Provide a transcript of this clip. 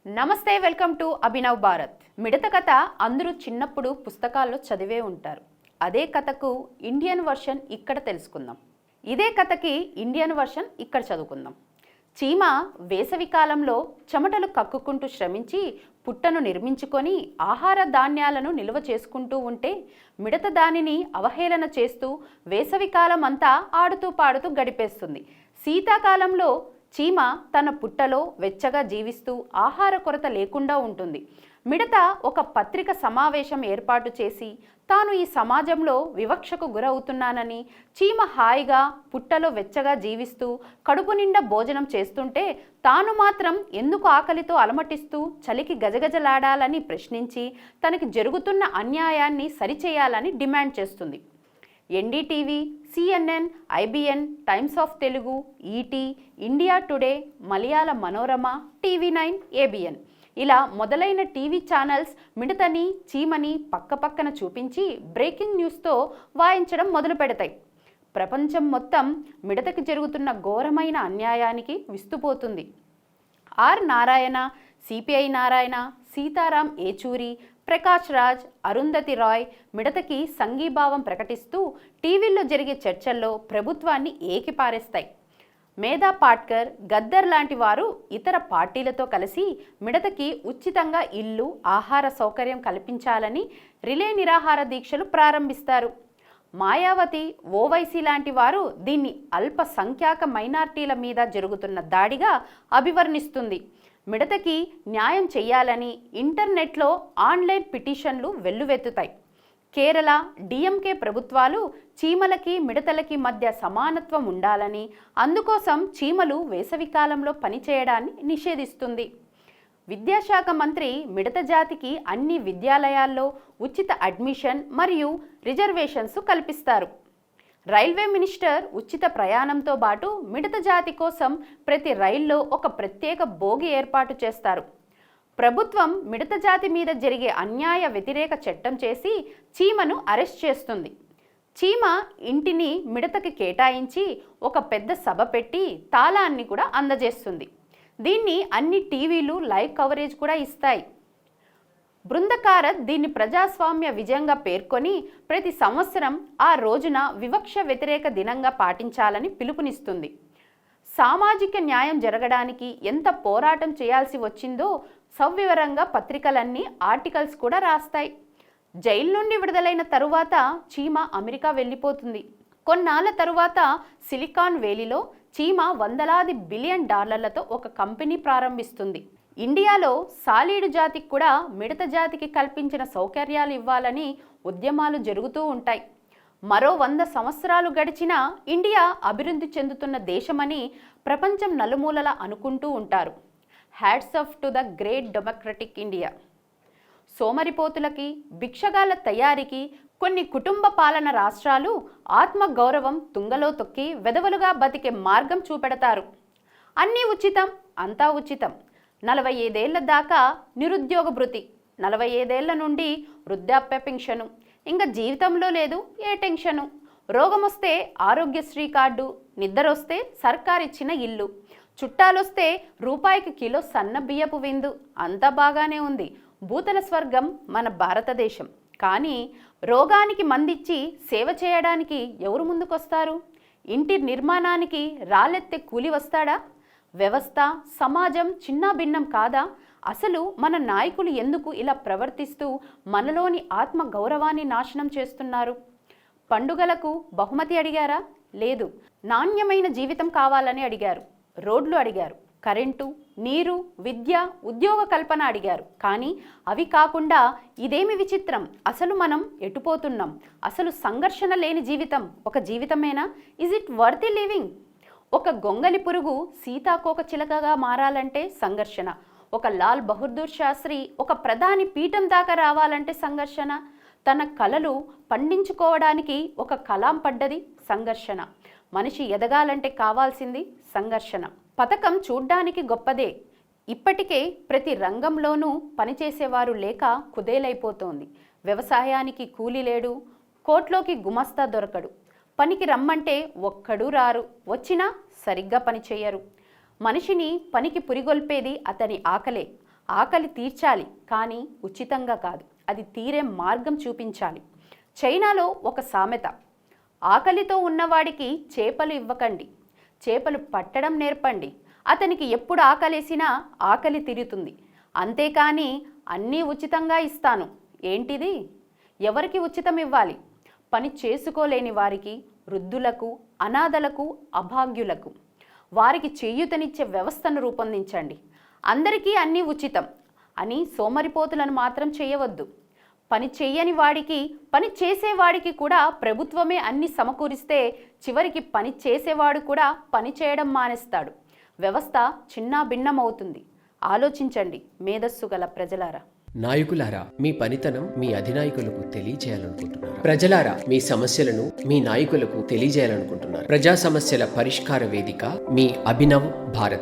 నమస్తే, welcome to Abhinav Bharat. మిడత కథ అందరూ చిన్నప్పుడు పుస్తకాల్లో చదివే ఉంటారు. అదే కథకు ఇండియన్ వర్షన్ ఇక్కడ తెలుసుకుందాం. ఇదే కథకి ఇండియన్ వర్షన్ ఇక్కడ చదువుకుందాం. చీమ వేసవి కాలంలో చెమటలు కక్కుకుంటూ శ్రమించి పుట్టను నిర్మించుకొని ఆహార ధాన్యాలను నిల్వ చేసుకుంటూ ఉంటే మిడత దానిని అవహేళన చేస్తూ వేసవి కాలం అంతా ఆడుతూ పాడుతూ గడిపేస్తుంది. శీతాకాలంలో చీమ తన పుట్టలో వెచ్చగా జీవిస్తూ ఆహార కొరత లేకుండా ఉంటుంది. మిడత ఒక పత్రిక సమావేశం ఏర్పాటు చేసి తాను ఈ సమాజంలో వివక్షకు గురవుతున్నానని, చీమ హాయిగా పుట్టలో వెచ్చగా జీవిస్తూ కడుపు నిండా భోజనం చేస్తుంటే తాను మాత్రం ఎందుకు ఆకలితో అలమటిస్తూ చలికి గజగజలాడాలని ప్రశ్నించి తనకి జరుగుతున్న అన్యాయాన్ని సరిచేయాలని డిమాండ్ చేస్తుంది. NDTV, CNN, IBN, Times of Telugu, ET, India Today, Malayala Manorama, TV9, ABN ఇలా మొదలైన టీవీ ఛానల్స్ మిడతని, చీమని పక్కపక్కన చూపించి బ్రేకింగ్ న్యూస్తో వాయించడం మొదలు పెడతాయి. ప్రపంచం మొత్తం మిడతకి జరుగుతున్న ఘోరమైన అన్యాయానికి విస్తుపోతుంది. ఆర్ నారాయణ, సిపిఐ నారాయణ, సీతారాం ఏచూరి, ప్రకాష్ రాజ్, అరుంధతి రాయ్ మిడతకి సంఘీభావం ప్రకటిస్తూ టీవీల్లో జరిగే చర్చల్లో ప్రభుత్వాన్ని ఏకిపారేస్తాయి. మేధా పాట్కర్, గద్దర్ లాంటి వారు ఇతర పార్టీలతో కలిసి మిడతకి ఉచితంగా ఇల్లు, ఆహార సౌకర్యం కల్పించాలని రిలే నిరాహార దీక్షలు ప్రారంభిస్తారు. మాయావతి, ఓవైసీ లాంటి వారు దీన్ని అల్పసంఖ్యాక మైనార్టీల మీద జరుగుతున్న దాడిగా అభివర్ణిస్తుంది. మిడతకి న్యాయం చేయాలని ఇంటర్నెట్లో ఆన్లైన్ పిటిషన్లు వెల్లువెత్తుతాయి. కేరళ డిఎంకే ప్రభుత్వాలు చీమలకి మిడతలకి మధ్య సమానత్వం ఉండాలని, అందుకోసం చీమలు వేసవికాలంలో పనిచేయడాన్ని నిషేధిస్తుంది. విద్యాశాఖ మంత్రి మిడత జాతికి అన్ని విద్యాలయాల్లో ఉచిత అడ్మిషన్ మరియు రిజర్వేషన్స్ కల్పిస్తారు. రైల్వే మినిస్టర్ ఉచిత ప్రయాణంతో పాటు మిడత జాతి కోసం ప్రతి రైల్లో ఒక ప్రత్యేక బోగి ఏర్పాటు చేస్తారు. ప్రభుత్వం మిడత జాతి మీద జరిగే అన్యాయ వ్యతిరేక చట్టం చేసి చీమను అరెస్ట్ చేస్తుంది. చీమ ఇంటిని మిడతకి కేటాయించి ఒక పెద్ద సభ పెట్టి తాళాన్ని కూడా అందజేస్తుంది. దీన్ని అన్ని టీవీలు లైవ్ కవరేజ్ కూడా ఇస్తాయి. బృందకారత్ దీన్ని ప్రజాస్వామ్య విజయంగా పేర్కొని ప్రతి సంవత్సరం ఆ రోజున వివక్ష వ్యతిరేక దినంగా పాటించాలని పిలుపునిస్తుంది. సామాజిక న్యాయం జరగడానికి ఎంత పోరాటం చేయాల్సి వచ్చిందో సవివరంగా పత్రికలన్నీ ఆర్టికల్స్ కూడా రాస్తాయి. జైలు నుండి విడుదలైన తరువాత చీమ అమెరికా వెళ్ళిపోతుంది. కొన్నాళ్ళ తరువాత సిలికాన్ వేలీలో చీమ వందలాది బిలియన్ డాలర్లతో ఒక కంపెనీ ప్రారంభిస్తుంది. ఇండియాలో సాలీడు జాతికి కూడా మిడత జాతికి కల్పించిన సౌకర్యాలు ఇవ్వాలని ఉద్యమాలు జరుగుతూ ఉంటాయి. మరో 100 సంవత్సరాలు గడిచినా ఇండియా అభివృద్ధి చెందుతున్న దేశమని ప్రపంచం నలుమూలలా అనుకుంటూ ఉంటారు. Hats off to the great democratic India. సోమరిపోతులకి, భిక్షగాళ్ల తయారీకి కొన్ని కుటుంబ పాలన రాష్ట్రాలు ఆత్మగౌరవం తుంగలో తొక్కి వెధవలుగా బతికే మార్గం చూపెడతారు. అన్నీ ఉచితం, అంతా ఉచితం. 45 ఏళ్ల దాకా నిరుద్యోగ భృతి, 45 ఏళ్ల నుండి వృద్ధాప్య పెన్షను, ఇంకా జీవితంలో లేదు ఏ టెన్షను. రోగం వస్తే ఆరోగ్యశ్రీ కార్డు, నిద్రొస్తే సర్కారిచ్చిన ఇల్లు, చుట్టాలొస్తే రూపాయికి కిలో సన్న బియ్యపు విందు. అంతా బాగానే ఉంది. భూతల స్వర్గం మన భారతదేశం. కానీ రోగానికి మందిచ్చి సేవ చేయడానికి ఎవరు ముందుకొస్తారు? ఇంటి నిర్మాణానికి రాళ్ళెత్తే కూలి వస్తాడా? వ్యవస్థ, సమాజం చిన్నాభిన్నం కాదా? అసలు మన నాయకులు ఎందుకు ఇలా ప్రవర్తిస్తూ మనలోని ఆత్మ గౌరవాన్ని నాశనం చేస్తున్నారు? పండుగలకు బహుమతి అడిగారా? లేదు. నాణ్యమైన జీవితం కావాలని అడిగారు. రోడ్లు అడిగారు, కరెంటు, నీరు, విద్య, ఉద్యోగ కల్పన అడిగారు. కానీ అవి కాకుండా ఇదేమి విచిత్రం? అసలు మనం ఎటుపోతున్నాం? అసలు సంఘర్షణ లేని జీవితం ఒక జీవితమేనా? Is it worthy living? ఒక గొంగలి పురుగు సీతాకోక చిలకగా మారాలంటే సంఘర్షణ. ఒక లాల్ బహదూర్ శాస్త్రి ఒక ప్రధాని పీఠం దాకా రావాలంటే సంఘర్షణ. తన కలలు పండించుకోవడానికి ఒక కలాం పడ్డది సంఘర్షణ. మనిషి ఎదగాలంటే కావాల్సింది సంఘర్షణ. పథకం చూడ్డానికి గొప్పదే. ఇప్పటికే ప్రతి రంగంలోనూ పనిచేసేవారు లేక కుదేలైపోతోంది. వ్యవసాయానికి కూలి లేడు, కోట్లోకి గుమస్తా దొరకడు. పనికి రమ్మంటే ఒక్కడూ రారు, వచ్చినా సరిగ్గా పని చేయరు. మనిషిని పనికి పురిగొల్పేది అతని ఆకలే. ఆకలి తీర్చాలి, కానీ ఉచితంగా కాదు, అది తీరే మార్గం చూపించాలి. చైనాలో ఒక సామెత, ఆకలితో ఉన్నవాడికి చేపలు ఇవ్వకండి, చేపలు పట్టడం నేర్పండి, అతనికి ఎప్పుడు ఆకలేసినా ఆకలి తీరుతుంది. అంతేకాని అన్నీ ఉచితంగా ఇస్తాను ఏంటిది? ఎవరికి ఉచితం ఇవ్వాలి? పని చేసుకోలేని వారికి, వృద్ధులకు, అనాథలకు, అభాగ్యులకు వారికి చేయూతనిచ్చే వ్యవస్థను రూపొందించండి. అందరికీ అన్నీ ఉచితం అని సోమరిపోతులను మాత్రం చేయవద్దు. పని చేయని వాడికి, పని చేసేవాడికి కూడా ప్రభుత్వమే అన్ని సమకూరిస్తే చివరికి పని చేసేవాడు కూడా పని చేయడం మానేస్తాడు. వ్యవస్థ చిన్నా భిన్నమవుతుంది. ఆలోచించండి మేధస్సు గల ప్రజలారా. నాయకులారా, మీ పనితనం మీ అధినాయకులకు తెలియజేయాలనుకుంటున్నారు. ప్రజలారా, మీ సమస్యలను మీ నాయకులకు తెలియజేయాలనుకుంటున్నారు. ప్రజా సమస్యల పరిష్కార వేదిక మీ అభినవ్ భారత్.